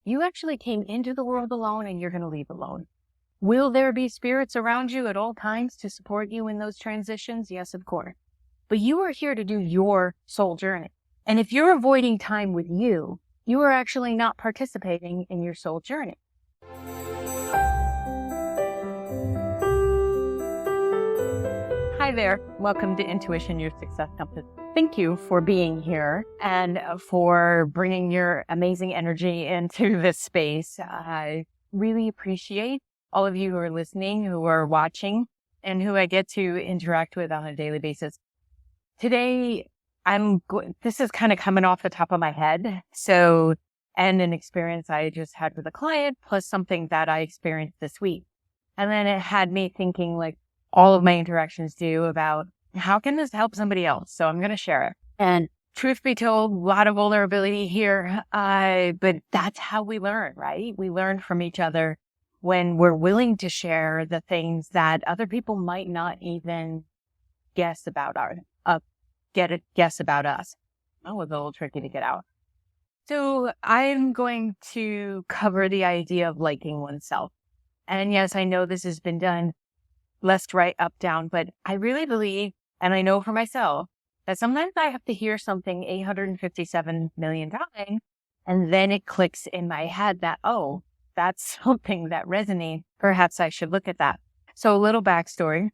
You actually came into the world alone and you're going to leave alone. Will there be spirits around you at all times to support you in those transitions? Yes, of course. But you are here to do your soul journey. And if you're avoiding time with you, you are actually not participating in your soul journey. Hi there. Welcome to Intuition, Your Success Compass. Thank you for being here and for bringing your amazing energy into this space. I really appreciate all of you who are listening, who are watching, and who I get to interact with on a daily basis. Today, this is kind of coming off the top of my head. And an experience I just had with a client, plus something that I experienced this week. And then it had me thinking, like all of my interactions do, about how can this help somebody else? So I'm going to share it. And truth be told, a lot of vulnerability here, but that's how we learn, right? We learn from each other when we're willing to share the things that other people might not even guess about guess about us. That was a little tricky to get out. So I'm going to cover the idea of liking oneself. And yes, I know this has been done left, right, up, down, but I really believe, and I know for myself, that sometimes I have to hear something 857 million times, and then it clicks in my head that, oh, that's something that resonates. Perhaps I should look at that. So a little backstory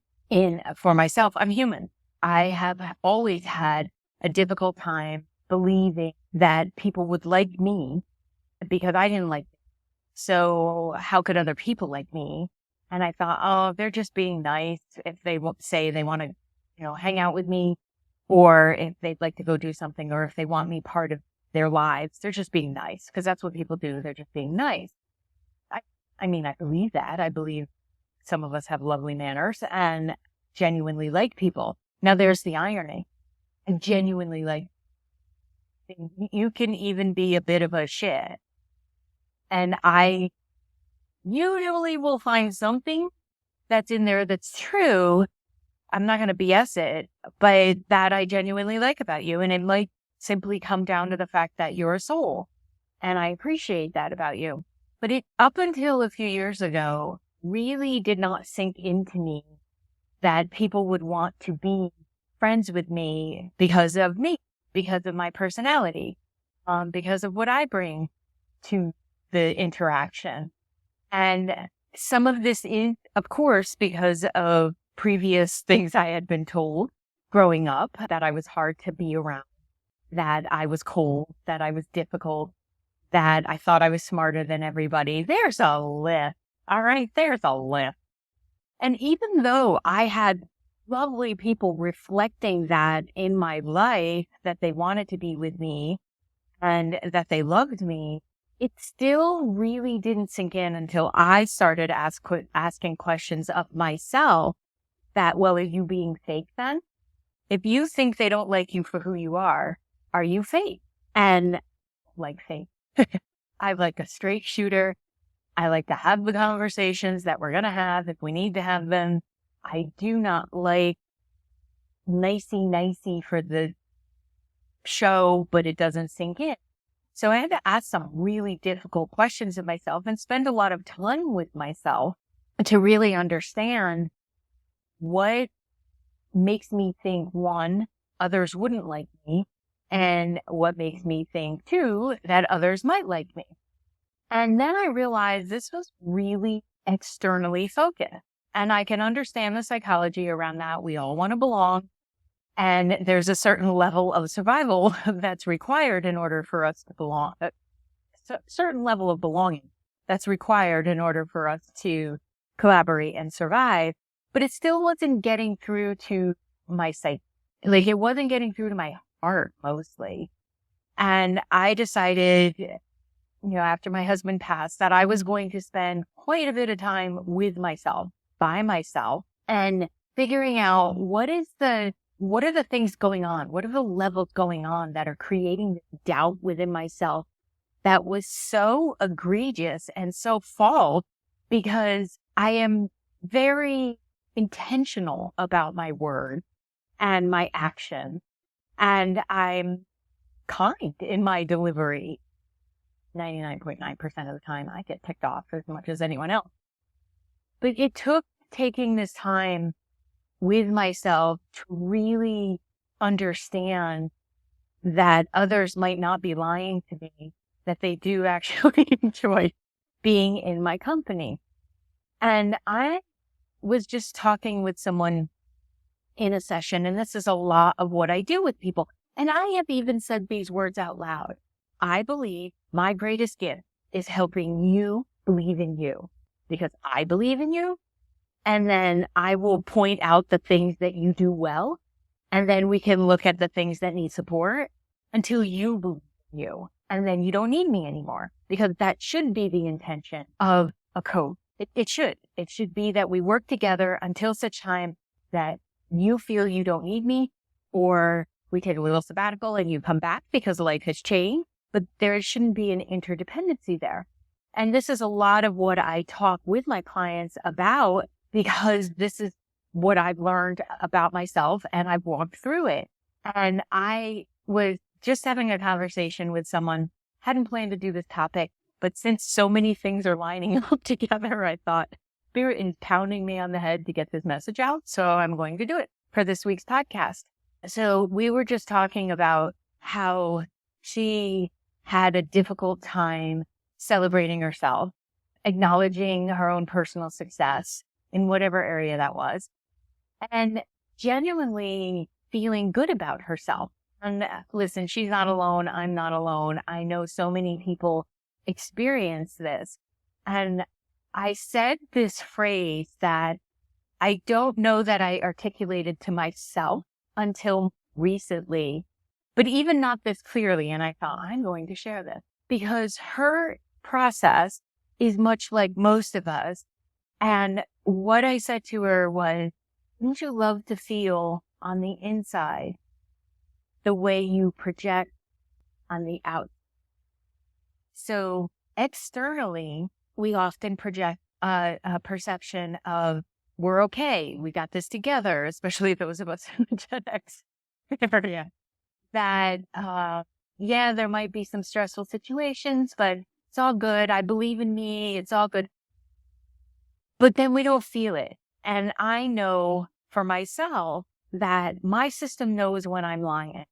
for myself. I'm human. I have always had a difficult time believing that people would like me because I didn't like them. So how could other people like me? And I thought, oh, they're just being nice if they say they want to, hang out with me, or if they'd like to go do something, or if they want me part of their lives, they're just being nice, because that's what people do. They're just being nice. I mean, I believe that. I believe some of us have lovely manners and genuinely like people. Now, there's the irony. I genuinely like, you can even be a bit of a shit. And I usually will find something that's in there that's true. I'm not going to BS it, but that I genuinely like about you. And it might simply come down to the fact that you're a soul. And I appreciate that about you. But up until a few years ago, really did not sink into me that people would want to be friends with me, because of my personality, because of what I bring to the interaction. And some of this is, of course, because of previous things I had been told growing up, that I was hard to be around, that I was cold, that I was difficult, that I thought I was smarter than everybody. There's a lift. All right, there's a lift. And even though I had lovely people reflecting that in my life, that they wanted to be with me and that they loved me, it still really didn't sink in until I started asking questions of myself that, well, are you being fake then? If you think they don't like you for who you are you fake? And like fake. I'm like a straight shooter. I like to have the conversations that we're going to have if we need to have them. I do not like nicey for the show, but it doesn't sink in. So I had to ask some really difficult questions of myself and spend a lot of time with myself to really understand what makes me think, one, others wouldn't like me, and what makes me think, two, that others might like me. And then I realized this was really externally focused. And I can understand the psychology around that. We all want to belong. And there's a certain level of survival that's required in order for us to belong. A certain level of belonging that's required in order for us to collaborate and survive. But it still wasn't getting through to my psyche. Like, it wasn't getting through to my heart mostly. And I decided, after my husband passed, that I was going to spend quite a bit of time with myself, by myself, and figuring out what are the things going on? What are the levels going on that are creating this doubt within myself that was so egregious and so false, because I am very intentional about my words and my action, and I'm kind in my delivery. 99.9% of the time, I get ticked off as much as anyone else. But it took taking this time with myself to really understand that others might not be lying to me, that they do actually enjoy being in my company. And I was just talking with someone in a session, and this is a lot of what I do with people. And I have even said these words out loud. I believe my greatest gift is helping you believe in you, because I believe in you. And then I will point out the things that you do well. And then we can look at the things that need support until you believe in you. And then you don't need me anymore, because that should be the intention of a coach. It should. It should be that we work together until such time that you feel you don't need me, or we take a little sabbatical and you come back because life has changed. But there shouldn't be an interdependency there. And this is a lot of what I talk with my clients about, because this is what I've learned about myself and I've walked through it. And I was just having a conversation with someone, hadn't planned to do this topic, but since so many things are lining up together, I thought Spirit is pounding me on the head to get this message out. So I'm going to do it for this week's podcast. So we were just talking about how she had a difficult time celebrating herself, acknowledging her own personal success in whatever area that was, and genuinely feeling good about herself. And listen, she's not alone. I'm not alone. I know so many people experience this. And I said this phrase that I don't know that I articulated to myself until recently, but even not this clearly. And I thought, I'm going to share this, because her process is much like most of us. And what I said to her was, wouldn't you love to feel on the inside the way you project on the out? So externally, we often project a perception of, we're okay, we got this together, especially those of us in the Gen X area, that, yeah, there might be some stressful situations, but it's all good. I believe in me. It's all good. But then we don't feel it. And I know for myself that my system knows when I'm lying.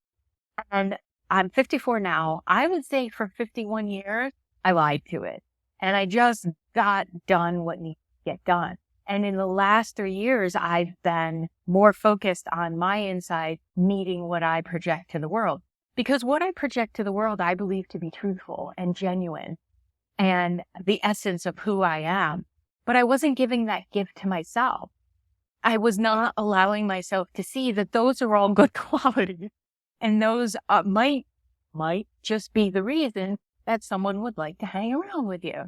And I'm 54 now. I would say for 51 years, I lied to it. And I just got done what needs to get done. And in the last 3 years, I've been more focused on my inside meeting what I project to the world. Because what I project to the world, I believe to be truthful and genuine and the essence of who I am. But I wasn't giving that gift to myself. I was not allowing myself to see that those are all good qualities. And those might just be the reason that someone would like to hang around with you.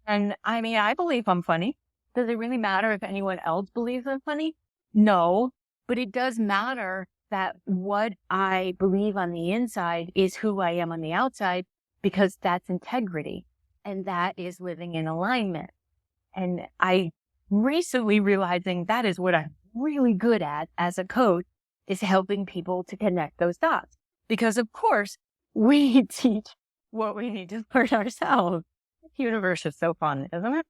And I mean, I believe I'm funny. Does it really matter if anyone else believes I'm funny? No, but it does matter that what I believe on the inside is who I am on the outside, because that's integrity and that is living in alignment. And I recently realizing that is what I'm really good at as a coach, is helping people to connect those dots. Because of course, we teach what we need to learn ourselves. The universe is so fun, isn't it?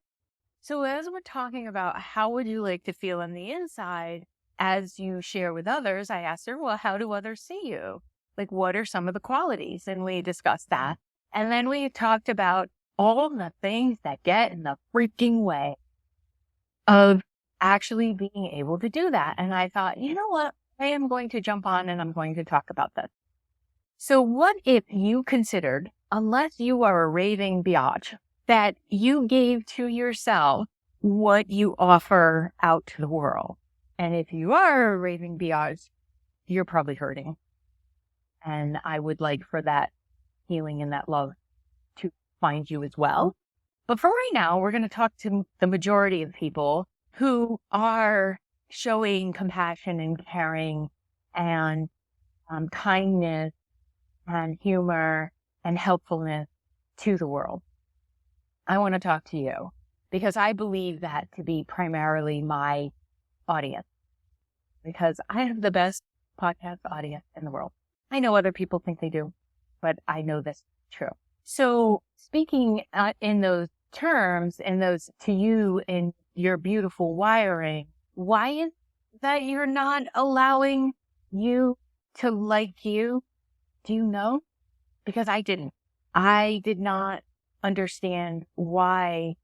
So as we're talking about how would you like to feel on the inside as you share with others, I asked her, well, how do others see you? Like, what are some of the qualities? And we discussed that. And then we talked about all the things that get in the freaking way of actually being able to do that. And I thought, you know what? I am going to jump on and I'm going to talk about this. So what if you considered, unless you are a raving biatch, that you gave to yourself what you offer out to the world? And if you are a raving biatch, you're probably hurting. And I would like for that healing and that love to find you as well. But for right now, we're going to talk to the majority of people who are showing compassion and caring and kindness and humor and helpfulness to the world. I want to talk to you because I believe that to be primarily my audience, because I have the best podcast audience in the world. I know other people think they do, but I know this is true. So speaking in those terms and those to you and your beautiful wiring, why is that you're not allowing you to like you? Do you know? Because I didn't. I did not understand why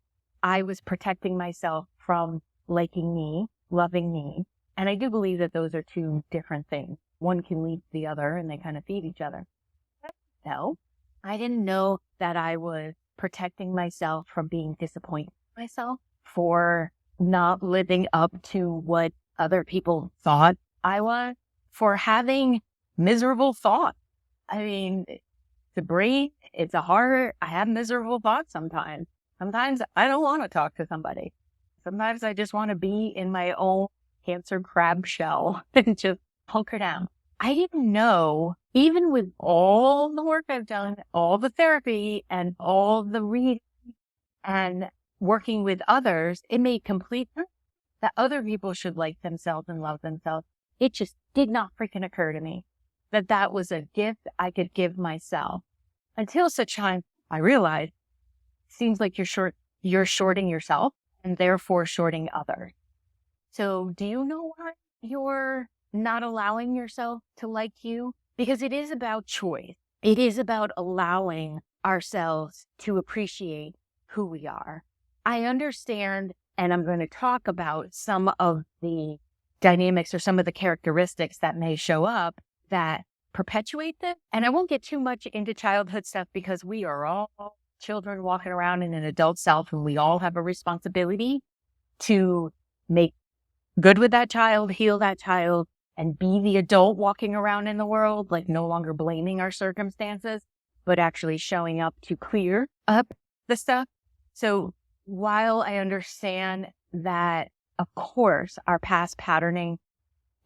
I was protecting myself from liking me, loving me. And I do believe that those are two different things. One can lead to the other and they kind of feed each other. No, I didn't know that I was protecting myself from being disappointed in myself for not living up to what other people thought I was, for having miserable thoughts. I mean, it's a brain, it's a heart. I have miserable thoughts sometimes. Sometimes I don't want to talk to somebody. Sometimes I just want to be in my own cancer crab shell and just hunker down. I didn't know, even with all the work I've done, all the therapy and all the reading and working with others, it made complete sense that other people should like themselves and love themselves. It just did not freaking occur to me that that was a gift I could give myself until such time I realized it seems like you're shorting yourself and therefore shorting others. So do you know why you're not allowing yourself to like you? Because it is about choice. It is about allowing ourselves to appreciate who we are. I understand, and I'm going to talk about some of the dynamics or some of the characteristics that may show up that perpetuate this. And I won't get too much into childhood stuff because we are all children walking around in an adult self, and we all have a responsibility to make good with that child, heal that child, and be the adult walking around in the world, like no longer blaming our circumstances, but actually showing up to clear up the stuff. So while I understand that, of course, our past patterning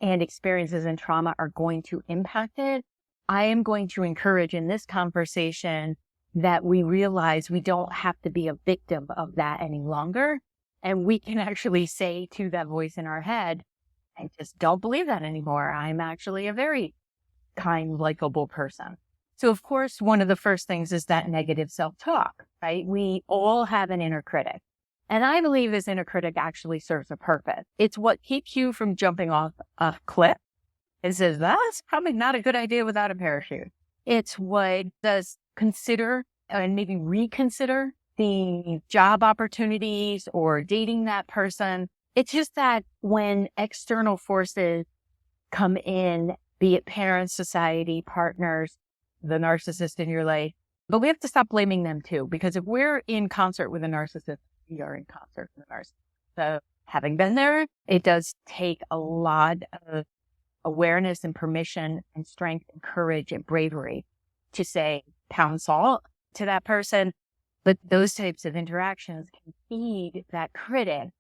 and experiences and trauma are going to impact it, I am going to encourage in this conversation that we realize we don't have to be a victim of that any longer. And we can actually say to that voice in our head, I just don't believe that anymore. I'm actually a very kind, likable person. So of course, one of the first things is that negative self-talk, right? We all have an inner critic. And I believe this inner critic actually serves a purpose. It's what keeps you from jumping off a cliff and says, that's probably not a good idea without a parachute. It's what does consider and maybe reconsider the job opportunities or dating that person. It's just that when external forces come in, be it parents, society, partners, the narcissist in your life, but we have to stop blaming them too, because if we're in concert with a narcissist, we are in concert with a narcissist. So having been there, it does take a lot of awareness and permission and strength and courage and bravery to say pound salt to that person. But those types of interactions can feed that critic.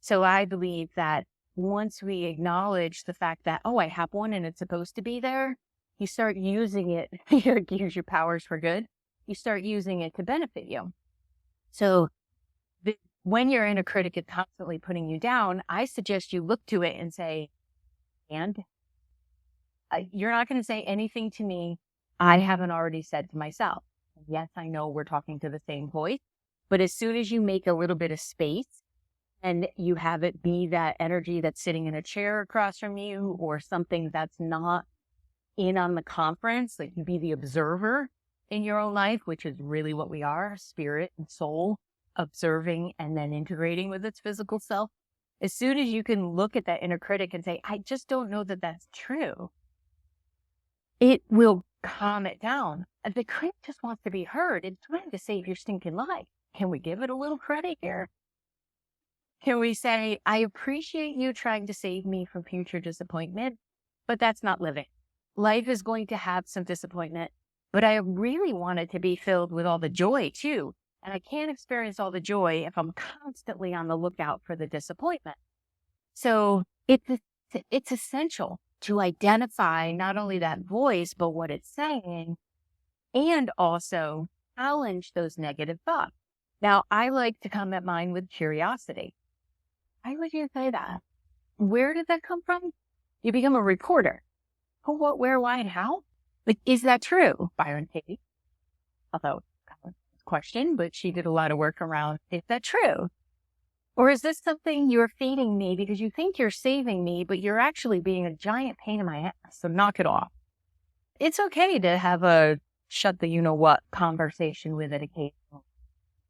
So I believe that once we acknowledge the fact that, oh, I have one and it's supposed to be there, you start using it. You use your powers for good. You start using it to benefit you. So when your inner critic is constantly putting you down, I suggest you look to it and say, and you're not going to say anything to me I haven't already said to myself. Yes, I know we're talking to the same voice, but as soon as you make a little bit of space and you have it be that energy that's sitting in a chair across from you or something that's not in on the conference, like you be the observer in your own life, which is really what we are, spirit and soul, observing and then integrating with its physical self. As soon as you can look at that inner critic and say, I just don't know that that's true, it will calm it down. The critic just wants to be heard. It's trying to save your stinking life. Can we give it a little credit here? Can we say, I appreciate you trying to save me from future disappointment, but that's not living. Life is going to have some disappointment, but I really want it to be filled with all the joy too. And I can't experience all the joy if I'm constantly on the lookout for the disappointment. So it's essential to identify not only that voice, but what it's saying, and also challenge those negative thoughts. Now, I like to come at mine with curiosity. Why would you say that? Where did that come from? You become a reporter. Who, what, where, why, and how? Like, is that true? Byron Katie. Although, question, but she did a lot of work around, is that true? Or is this something you're feeding me because you think you're saving me, but you're actually being a giant pain in my ass? So knock it off. It's okay to have a shut the you-know-what conversation with it occasionally.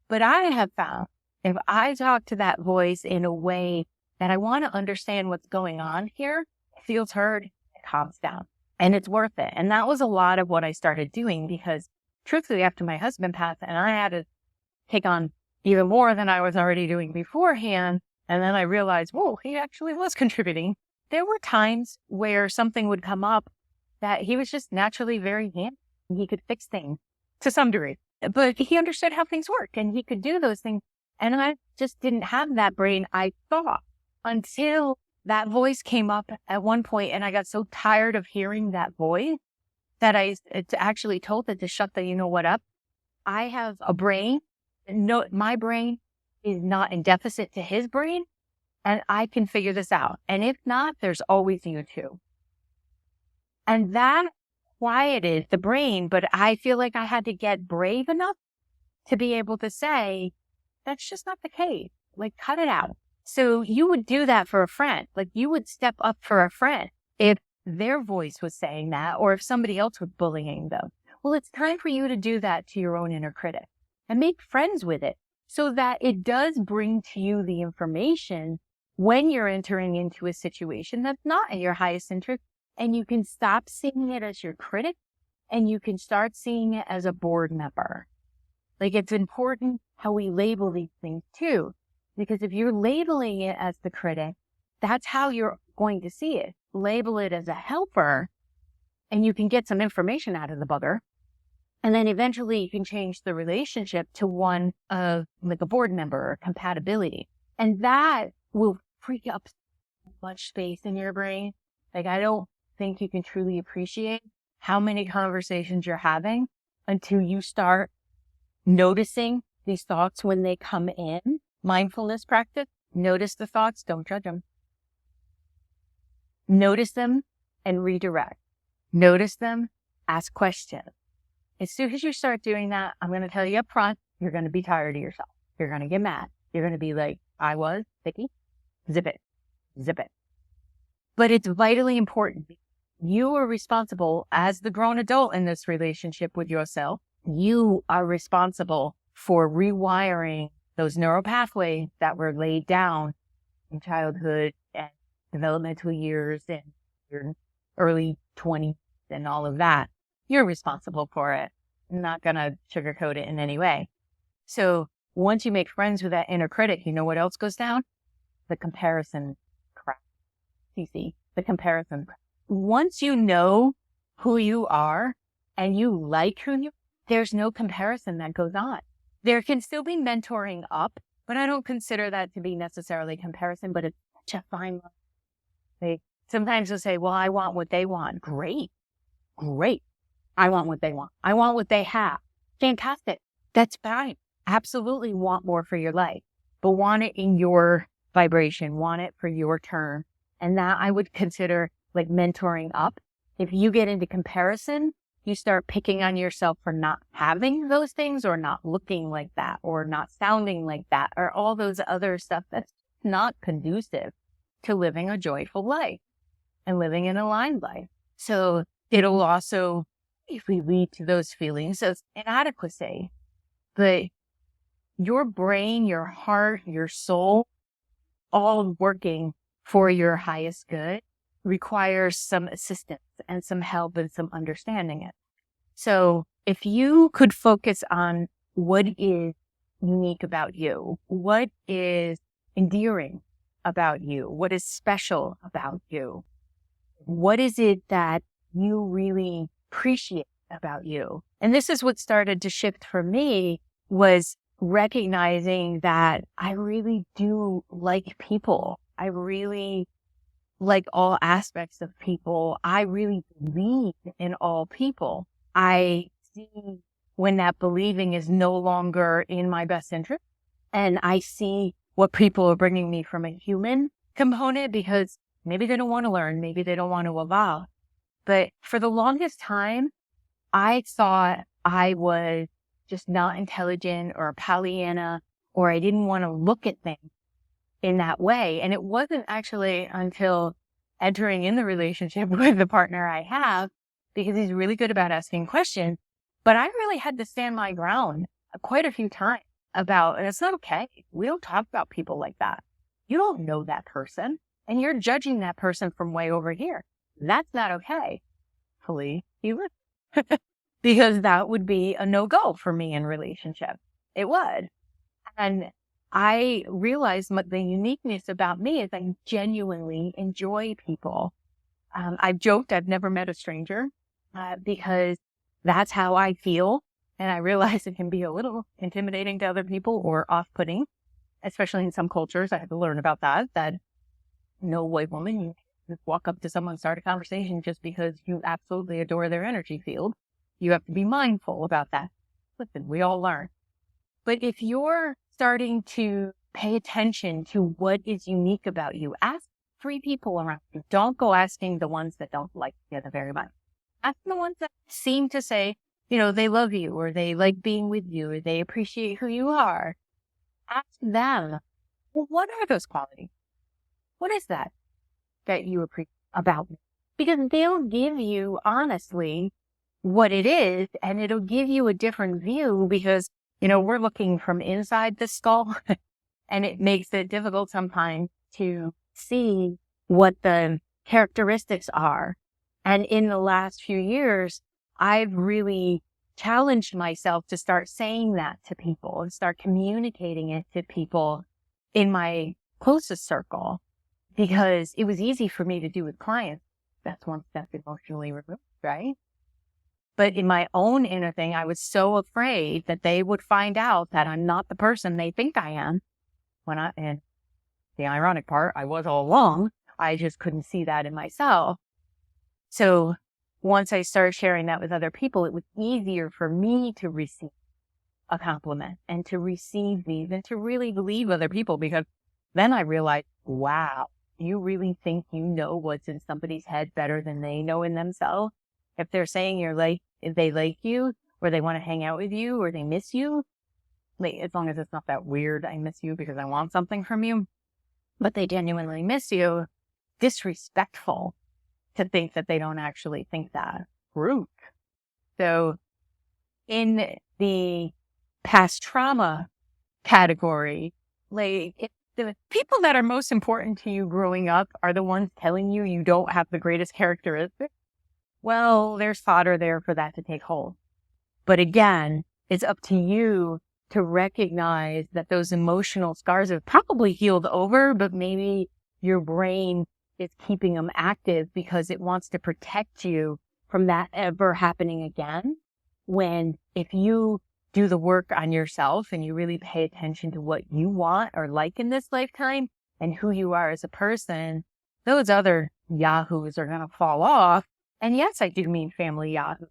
But I have found if I talk to that voice in a way that I want to understand what's going on here, it feels heard, it calms down, and it's worth it. And that was a lot of what I started doing because truthfully, after my husband passed and I had to take on even more than I was already doing beforehand, and then I realized, whoa, he actually was contributing. There were times where something would come up that he was just naturally very handy. He could fix things to some degree, but he understood how things work and he could do those things. And I just didn't have that brain, I thought, until that voice came up at one point, and I got so tired of hearing that voice that I actually told it to shut the you-know-what up. I have a brain. No, my brain is not in deficit to his brain, and I can figure this out. And if not, there's always you too. And that quieted the brain, but I feel like I had to get brave enough to be able to say, that's just not the case. Like, cut it out. So you would do that for a friend. Like, you would step up for a friend if their voice was saying that, or if somebody else was bullying them. Well, it's time for you to do that to your own inner critic and make friends with it so that it does bring to you the information when you're entering into a situation that's not in your highest interest, and you can stop seeing it as your critic and you can start seeing it as a board member. Like, it's important how we label these things too, because if you're labeling it as the critic, that's how you're going to see it. Label it as a helper, and you can get some information out of the bugger. And then eventually you can change the relationship to one of like a board member or compatibility. And that will free up so much space in your brain. Like, I don't think you can truly appreciate how many conversations you're having until you start noticing these thoughts when they come in. Mindfulness practice. Notice the thoughts. Don't judge them. Notice them and redirect. Notice them. Ask questions. As soon as you start doing that, I'm going to tell you up front, you're going to be tired of yourself. You're going to get mad. You're going to be like, I was, Vicky. Zip it. Zip it. But it's vitally important. You are responsible as the grown adult in this relationship with yourself. You are responsible for rewiring those neural pathways that were laid down in childhood and developmental years and your early 20s and all of that. You're responsible for it. I'm not going to sugarcoat it in any way. So once you make friends with that inner critic, you know what else goes down? The comparison crap. CC, the comparison. Once you know who you are and you like who you are, there's no comparison that goes on. There can still be mentoring up, but I don't consider that to be necessarily comparison, but it's such a fine line. Sometimes they'll say, well, I want what they want. Great. I want what they want. I want what they have. Fantastic. That's fine. Absolutely want more for your life, but want it in your vibration, want it for your turn. And that I would consider like mentoring up. If you get into comparison, you start picking on yourself for not having those things or not looking like that or not sounding like that or all those other stuff that's not conducive to living a joyful life and living an aligned life. So it'll also lead to those feelings of inadequacy. But your brain, your heart, your soul, all working for your highest good requires some assistance and some help and some understanding it. So if you could focus on what is unique about you, what is endearing about you, what is special about you, what is it that you really appreciate about you? And this is what started to shift for me, was recognizing that I really do like people. I really like all aspects of people. I really believe in all people. I see when that believing is no longer in my best interest, and I see what people are bringing me from a human component, because maybe they don't want to learn, maybe they don't want to evolve. But for the longest time, I thought I was just not intelligent or a Pollyanna, or I didn't want to look at things in that way. And it wasn't actually until entering in the relationship with the partner I have, because he's really good about asking questions, but I really had to stand my ground quite a few times about, and it's not okay. We don't talk about people like that. You don't know that person, and you're judging that person from way over here. That's not okay. Hopefully he would. Because that would be a no-go for me in relationship. It would. And I realized the uniqueness about me is I genuinely enjoy people. I've joked I've never met a stranger because that's how I feel. And I realize it can be a little intimidating to other people or off-putting, especially in some cultures. I had to learn about that no white woman, you just walk up to someone and start a conversation just because you absolutely adore their energy field. You have to be mindful about that. Listen, we all learn. But if you're starting to pay attention to what is unique about you, ask 3 people around you. Don't go asking the ones that don't like you very much. Ask the ones that seem to say, they love you, or they like being with you, or they appreciate who you are. Ask them, well, what are those qualities? What is that you appreciate about me? Because they'll give you, honestly, what it is, and it'll give you a different view because, we're looking from inside the skull and it makes it difficult sometimes to see what the characteristics are. And in the last few years, I've really challenged myself to start saying that to people and start communicating it to people in my closest circle, because it was easy for me to do with clients. That's one step emotionally removed, right? But in my own inner thing, I was so afraid that they would find out that I'm not the person they think I am. And the ironic part, I was all along. I just couldn't see that in myself. So once I started sharing that with other people, it was easier for me to receive a compliment and to receive these and to really believe other people, because then I realized, wow, you really think you know what's in somebody's head better than they know in themselves? If they're saying if they like you, or they want to hang out with you, or they miss you, as long as it's not that weird, I miss you because I want something from you, but they genuinely miss you, disrespectful to think that they don't actually think that. Rude. So in the past trauma category, if the people that are most important to you growing up are the ones telling you you don't have the greatest characteristics, well, there's fodder there for that to take hold. But again, it's up to you to recognize that those emotional scars have probably healed over, but maybe your brain is keeping them active because it wants to protect you from that ever happening again. When if you do the work on yourself and you really pay attention to what you want or like in this lifetime and who you are as a person, those other yahoos are going to fall off. And yes, I do mean family yahoo.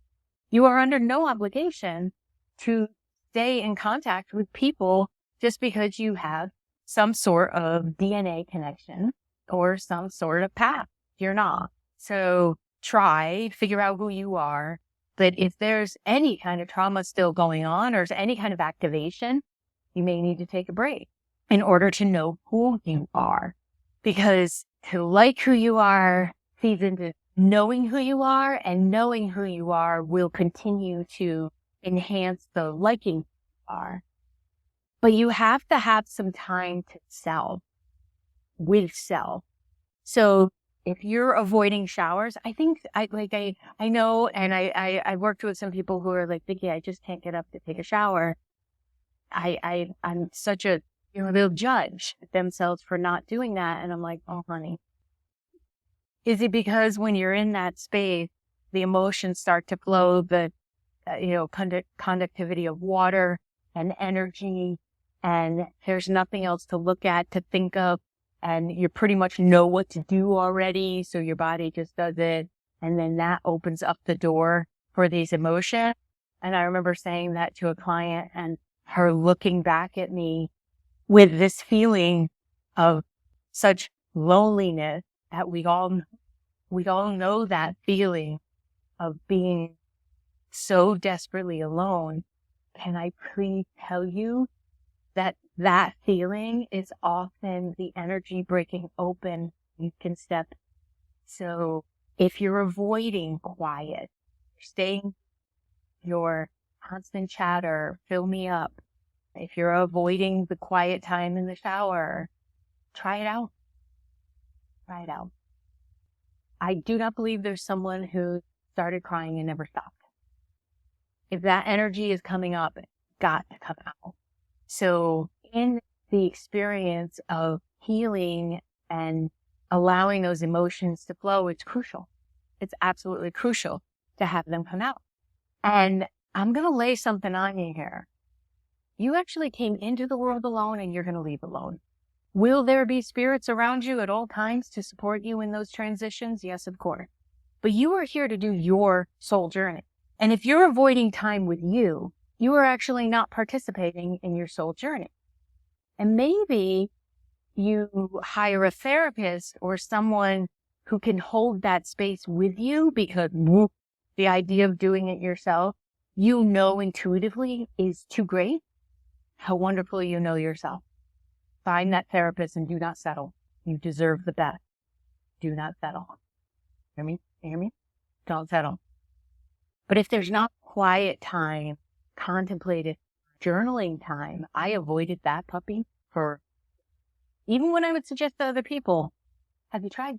You are under no obligation to stay in contact with people just because you have some sort of DNA connection or some sort of path. You're not. So figure out who you are. But if there's any kind of trauma still going on or any kind of activation, you may need to take a break in order to know who you are. Because to like who you are feeds into knowing who you are, and knowing who you are will continue to enhance the liking you are. But you have to have some time to with self. So if you're avoiding showers, I think I know, and I worked with some people who are like, Vicki, I just can't get up to take a shower. I'm such a, they'll judge themselves for not doing that. And I'm like, oh, honey, is it because when you're in that space, the emotions start to flow, the, conductivity of water and energy, and there's nothing else to look at, to think of, and you pretty much know what to do already, so your body just does it, and then that opens up the door for these emotions. And I remember saying that to a client and her looking back at me with this feeling of such loneliness, that we all know that feeling of being so desperately alone. can I please tell you that that feeling is often the energy breaking open. You can step. So if you're avoiding quiet, staying your constant chatter, fill me up. If you're avoiding the quiet time in the shower, try it out. Try it out. I do not believe there's someone who started crying and never stopped. If that energy is coming up, it's got to come out. So in the experience of healing and allowing those emotions to flow, it's crucial. It's absolutely crucial to have them come out. And I'm going to lay something on you here. You actually came into the world alone and you're going to leave alone. Will there be spirits around you at all times to support you in those transitions? Yes, of course. But you are here to do your soul journey. And if you're avoiding time with you, you are actually not participating in your soul journey. And maybe you hire a therapist or someone who can hold that space with you, because the idea of doing it yourself, you know intuitively is too great. How wonderful you know yourself. Find that therapist and do not settle. You deserve the best. Do not settle. Hear me? Hear me? Don't settle. But if there's not quiet time, contemplative journaling time, I avoided that puppy for, even when I would suggest to other people, have you tried?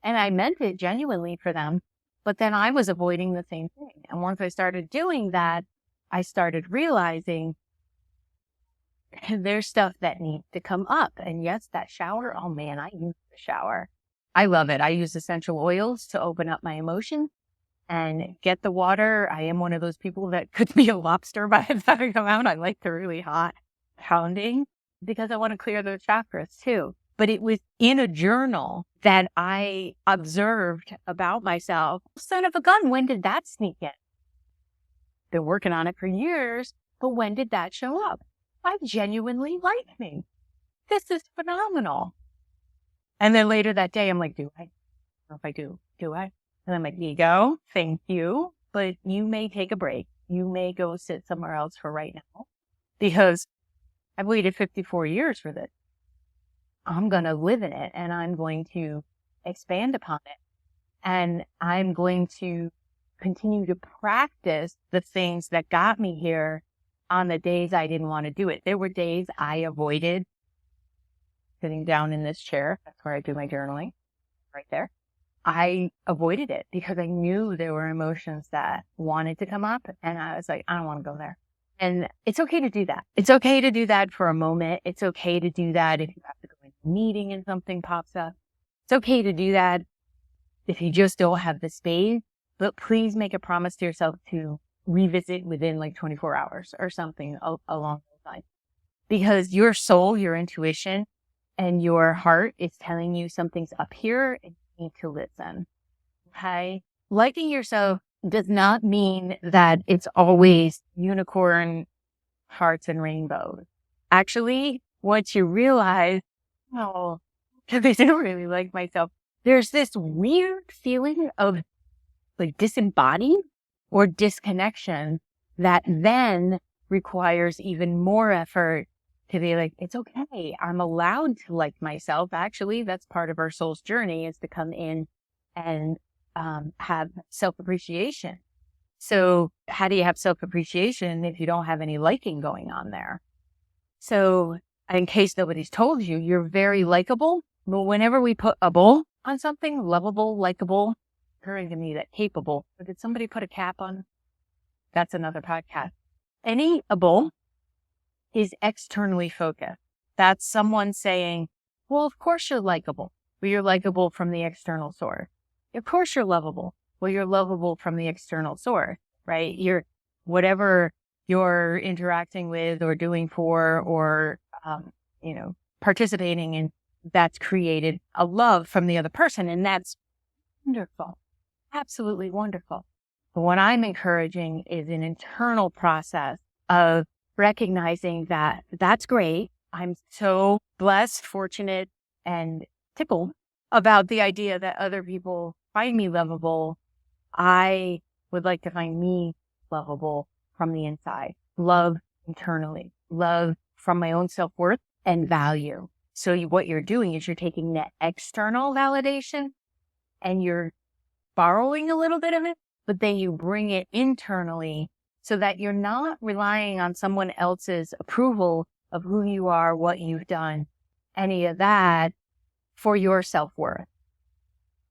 And I meant it genuinely for them, but then I was avoiding the same thing. And once I started doing that, I started realizing there's stuff that needs to come up. And yes, that shower, oh man, I use the shower. I love it. I use essential oils to open up my emotions and get the water. I am one of those people that could be a lobster by the time I come out. I like the really hot pounding because I want to clear those chakras too. But it was in a journal that I observed about myself. Son of a gun, when did that sneak in? Been working on it for years, but when did that show up? I genuinely like me. This is phenomenal. And then later that day, I'm like, do I? I don't know if I do. Do I? And I'm like, ego, thank you. But you may take a break. You may go sit somewhere else for right now because I've waited 54 years for this. I'm going to live in it and I'm going to expand upon it. And I'm going to continue to practice the things that got me here on the days I didn't want to do it. There were days I avoided sitting down in this chair. That's where I do my journaling, right there. I avoided it because I knew there were emotions that wanted to come up. And I was like, I don't want to go there. And it's okay to do that. It's okay to do that for a moment. It's okay to do that if you have to go into a meeting and something pops up. It's okay to do that if you just don't have the space. But please make a promise to yourself to revisit within like 24 hours or something along those lines. Because your soul, your intuition, and your heart is telling you something's up here and you need to listen. Okay? Liking yourself does not mean that it's always unicorn hearts and rainbows. Actually, once you realize, oh, I don't really like myself, there's this weird feeling of like disembodied or disconnection that then requires even more effort to be like, it's okay. I'm allowed to like myself. Actually, that's part of our soul's journey, is to come in and have self-appreciation. So how do you have self-appreciation if you don't have any liking going on there? So in case nobody's told you, you're very likable. But whenever we put a bull on something, lovable, likable, occurring to me that capable, but did somebody put a cap on? That's another podcast. Any able is externally focused. That's someone saying, well, of course you're likable. Well, you're likable from the external source. Of course you're lovable. Well, you're lovable from the external source, right? You're whatever you're interacting with or doing for or, participating in, that's created a love from the other person. And that's wonderful. Absolutely wonderful. But what I'm encouraging is an internal process of recognizing that that's great. I'm so blessed, fortunate, and tickled about the idea that other people find me lovable. I would like to find me lovable from the inside. love internally, love from my own self-worth and value. So what you're doing is you're taking that external validation and you're borrowing a little bit of it, but then you bring it internally so that you're not relying on someone else's approval of who you are, what you've done, any of that for your self-worth.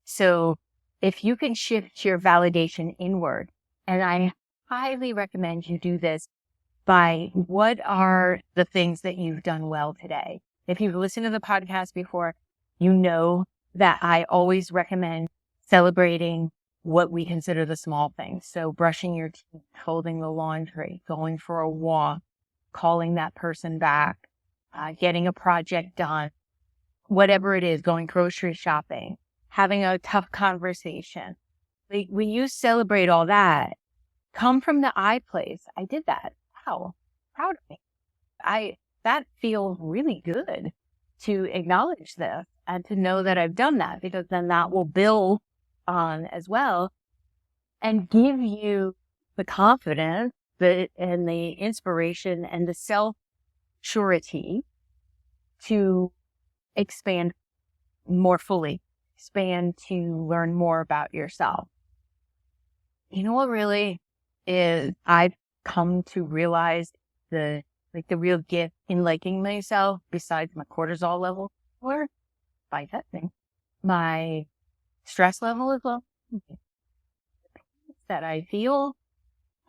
So if you can shift your validation inward, and I highly recommend you do this by what are the things that you've done well today. If you've listened to the podcast before, you know that I always recommend celebrating what we consider the small things. So brushing your teeth, folding the laundry, going for a walk, calling that person back, getting a project done, whatever it is, going grocery shopping, having a tough conversation. When you celebrate all that, come from the I place. I did that. Wow. Proud of me. That feels really good to acknowledge this and to know that I've done that, because then that will build on as well and give you the confidence and the inspiration and the self-surety to expand more fully, expand to learn more about yourself. You know what really is, I've come to realize the real gift in liking myself, besides my cortisol level, or by testing, my stress level as well, that I feel,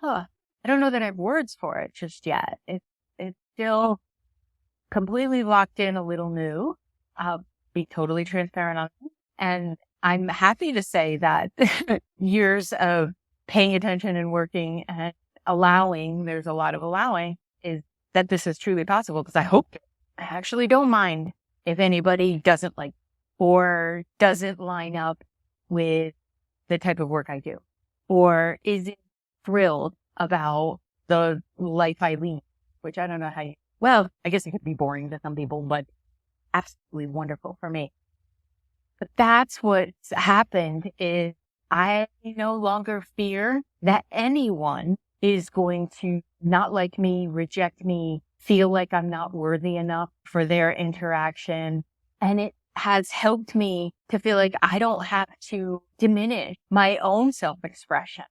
I don't know that I have words for it just yet. It's still completely locked in, a little new. I'll be totally transparent on it. And I'm happy to say that years of paying attention and working and allowing, there's a lot of allowing, is that this is truly possible, because I actually don't mind if anybody doesn't like or doesn't line up with the type of work I do, or isn't thrilled about the life I lead, which I don't know well, I guess it could be boring to some people, but absolutely wonderful for me. But that's what's happened, is I no longer fear that anyone is going to not like me, reject me, feel like I'm not worthy enough for their interaction. And it has helped me to feel like I don't have to diminish my own self-expression.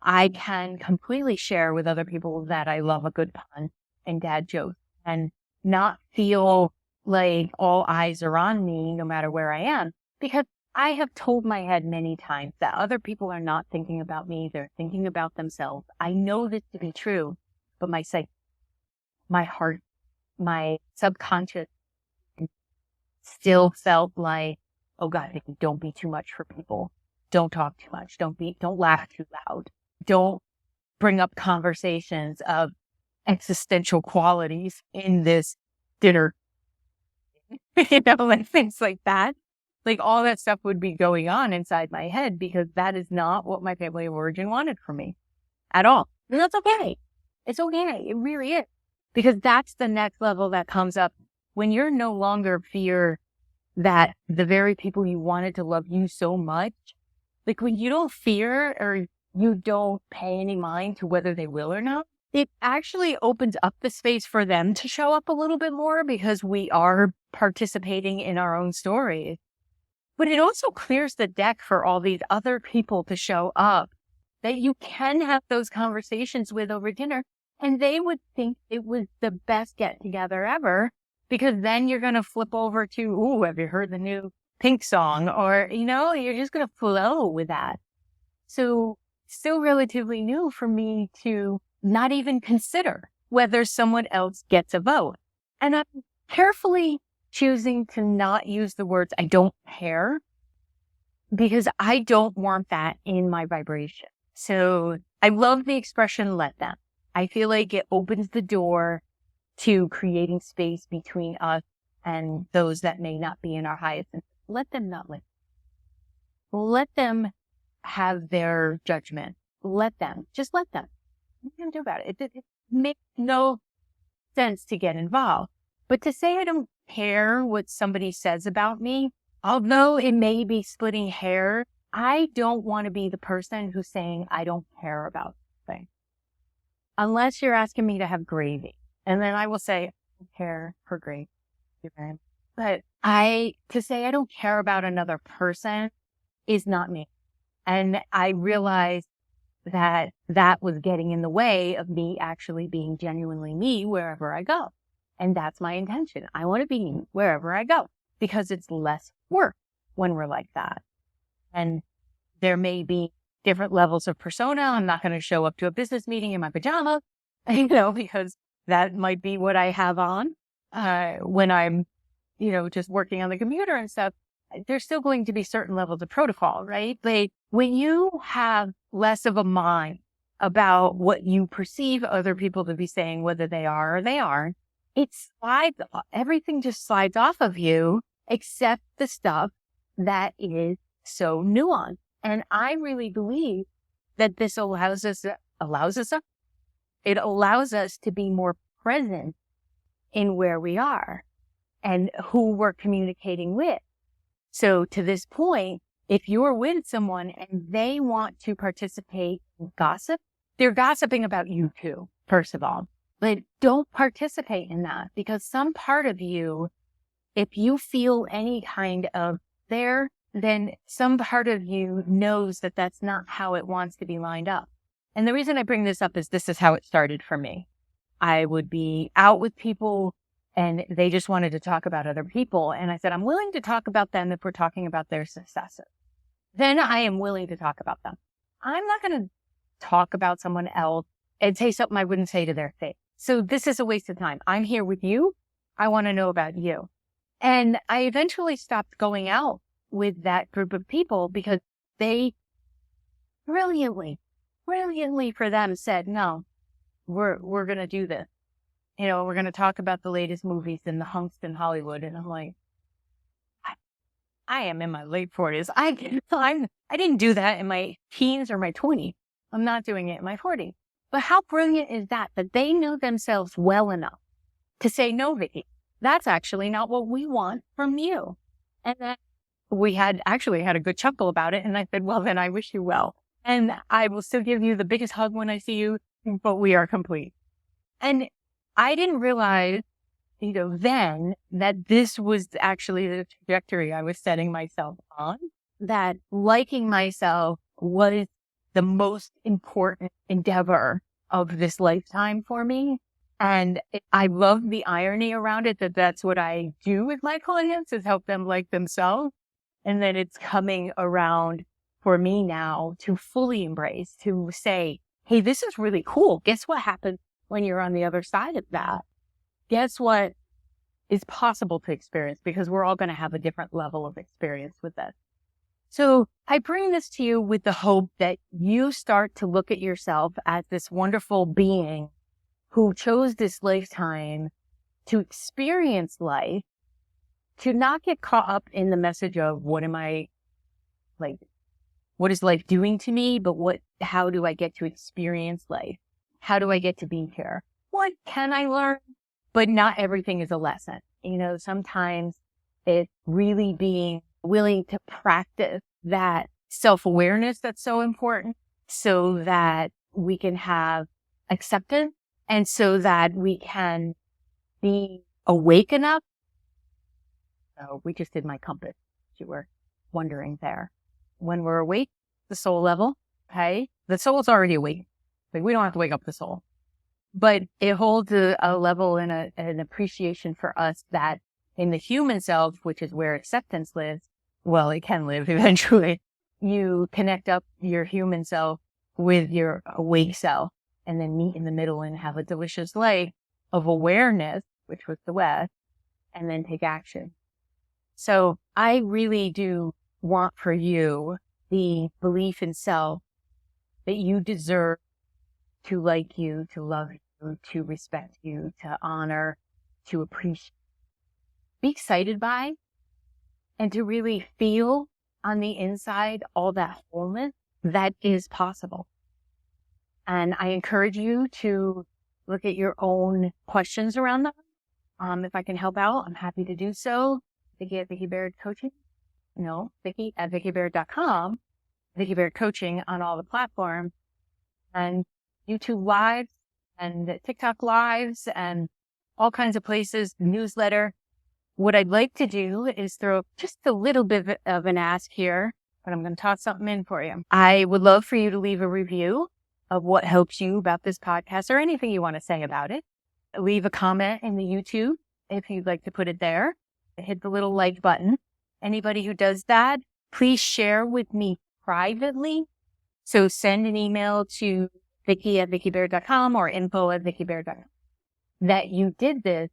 I can completely share with other people that I love a good pun and dad jokes, and not feel like all eyes are on me no matter where I am, because I have told my head many times that other people are not thinking about me. They're thinking about themselves. I know this to be true, but my heart, my subconscious still felt like, oh God, Vicky, don't be too much for people. Don't talk too much. Don't laugh too loud. Don't bring up conversations of existential qualities in this dinner, like things like that. Like all that stuff would be going on inside my head, because that is not what my family of origin wanted for me at all. And that's okay. It's okay. It really is. Because that's the next level that comes up when you're no longer fear that the very people you wanted to love you so much, like when you don't fear or you don't pay any mind to whether they will or not, it actually opens up the space for them to show up a little bit more, because we are participating in our own stories. But it also clears the deck for all these other people to show up that you can have those conversations with over dinner, and they would think it was the best get together ever, because then you're going to flip over to, ooh, have you heard the new Pink song? Or, you're just going to flow with that. So still relatively new for me to not even consider whether someone else gets a vote. And I'm carefully choosing to not use the words I don't care, because I don't want that in my vibration. So I love the expression, let them. I feel like it opens the door to creating space between us and those that may not be in our highest. Let them not live. Let them have their judgment. Just let them. What are you going to do about it? It makes no sense to get involved. But to say I don't care what somebody says about me, although it may be splitting hair, I don't want to be the person who's saying I don't care about things. unless you're asking me to have gravy. And then I will say, I don't care for gravy. But to say I don't care about another person is not me. And I realized that that was getting in the way of me actually being genuinely me wherever I go. And that's my intention. I want to be me wherever I go because it's less work when we're like that. And there may be different levels of persona. I'm not going to show up to a business meeting in my pajamas, because that might be what I have on when I'm, just working on the computer and stuff. There's still going to be certain levels of protocol, right? But when you have less of a mind about what you perceive other people to be saying, whether they are or they aren't, everything just slides off of you except the stuff that is so nuanced. And I really believe that this allows us to be more present in where we are and who we're communicating with. So to this point, if you're with someone and they want to participate in gossip, they're gossiping about you too, first of all. But don't participate in that, because some part of you, if you feel any kind of there, then some part of you knows that that's not how it wants to be lined up. And the reason I bring this up is this is how it started for me. I would be out with people and they just wanted to talk about other people. And I said, I'm willing to talk about them if we're talking about their successes. Then I am willing to talk about them. I'm not going to talk about someone else and say something I wouldn't say to their face. So this is a waste of time. I'm here with you. I want to know about you. And I eventually stopped going out with that group of people because they brilliantly for them said, no, we're going to do this. We're going to talk about the latest movies and the hunks in Hollywood. And I'm like, I am in my late 40s. I didn't do that in my teens or my 20s. I'm not doing it in my 40s. But how brilliant is that they know themselves well enough to say, no, Vicky, that's actually not what we want from you. And then we had a good chuckle about it. And I said, well, then I wish you well. And I will still give you the biggest hug when I see you, but we are complete. And I didn't realize, then that this was actually the trajectory I was setting myself on, that liking myself was the most important endeavor of this lifetime for me. And I love the irony around it, that that's what I do with my clients, is help them like themselves. And then it's coming around for me now to fully embrace, to say, hey, this is really cool. Guess what happens when you're on the other side of that? Guess what is possible to experience? Because we're all going to have a different level of experience with this. So I bring this to you with the hope that you start to look at yourself as this wonderful being who chose this lifetime to experience life, to not get caught up in the message of what is life doing to me, but how do I get to experience life? How do I get to be here? What can I learn? But not everything is a lesson. Sometimes it's really being willing to practice that self-awareness that's so important, so that we can have acceptance and so that we can be awake enough. So we just did my compass, if you were wondering there. When we're awake, the soul level, okay? The soul's already awake. We don't have to wake up the soul. But it holds a level and an appreciation for us that in the human self, which is where acceptance lives, well, it can live eventually. You connect up your human self with your awake self and then meet in the middle and have a delicious life of awareness, which was the West, and then take action. So I really do want for you the belief in self that you deserve to like you, to love you, to respect you, to honor, to appreciate, be excited by, and to really feel on the inside all that wholeness that is possible. And I encourage you to look at your own questions around that. If I can help out, I'm happy to do so. Vicky at Vicky Baird Coaching. No, Vicky at VickyBaird.com. Vicky Baird Coaching on all the platforms. And YouTube Live and TikTok lives and all kinds of places, newsletter. What I'd like to do is throw just a little bit of an ask here, but I'm going to toss something in for you. I would love for you to leave a review of what helps you about this podcast or anything you want to say about it. Leave a comment in the YouTube if you'd like to put it there. Hit the little like button. Anybody who does that, please share with me privately. So send an email to Vicky@VickyBaird.com or info@VickyBaird.com that you did this,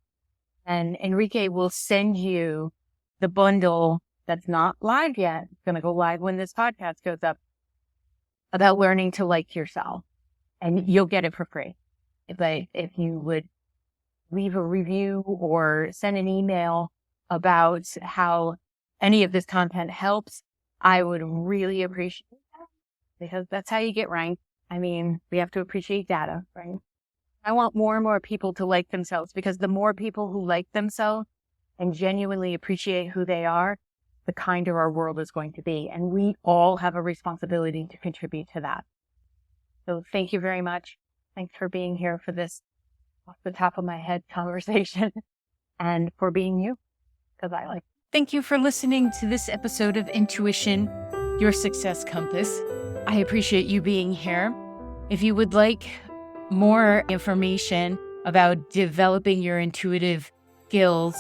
and Enrique will send you the bundle that's not live yet. It's going to go live when this podcast goes up, about learning to like yourself, and you'll get it for free. But if you would leave a review or send an email about how any of this content helps, I would really appreciate that, because that's how you get ranked. I mean, we have to appreciate data, right? I want more and more people to like themselves, because the more people who like themselves and genuinely appreciate who they are, the kinder our world is going to be. And we all have a responsibility to contribute to that. So thank you very much. Thanks for being here for this off the top of my head conversation, and for being you, because I like it. Thank you for listening to this episode of Intuition, Your Success Compass. I appreciate you being here. If you would like more information about developing your intuitive skills,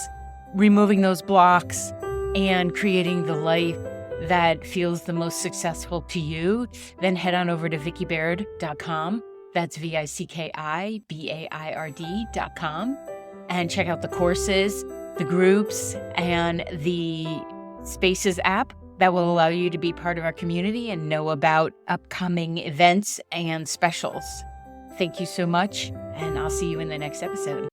removing those blocks, and creating the life that feels the most successful to you, then head on over to VickyBaird.com. That's VickyBaird.com, and check out the courses, the groups, and the Spaces app that will allow you to be part of our community and know about upcoming events and specials. Thank you so much, and I'll see you in the next episode.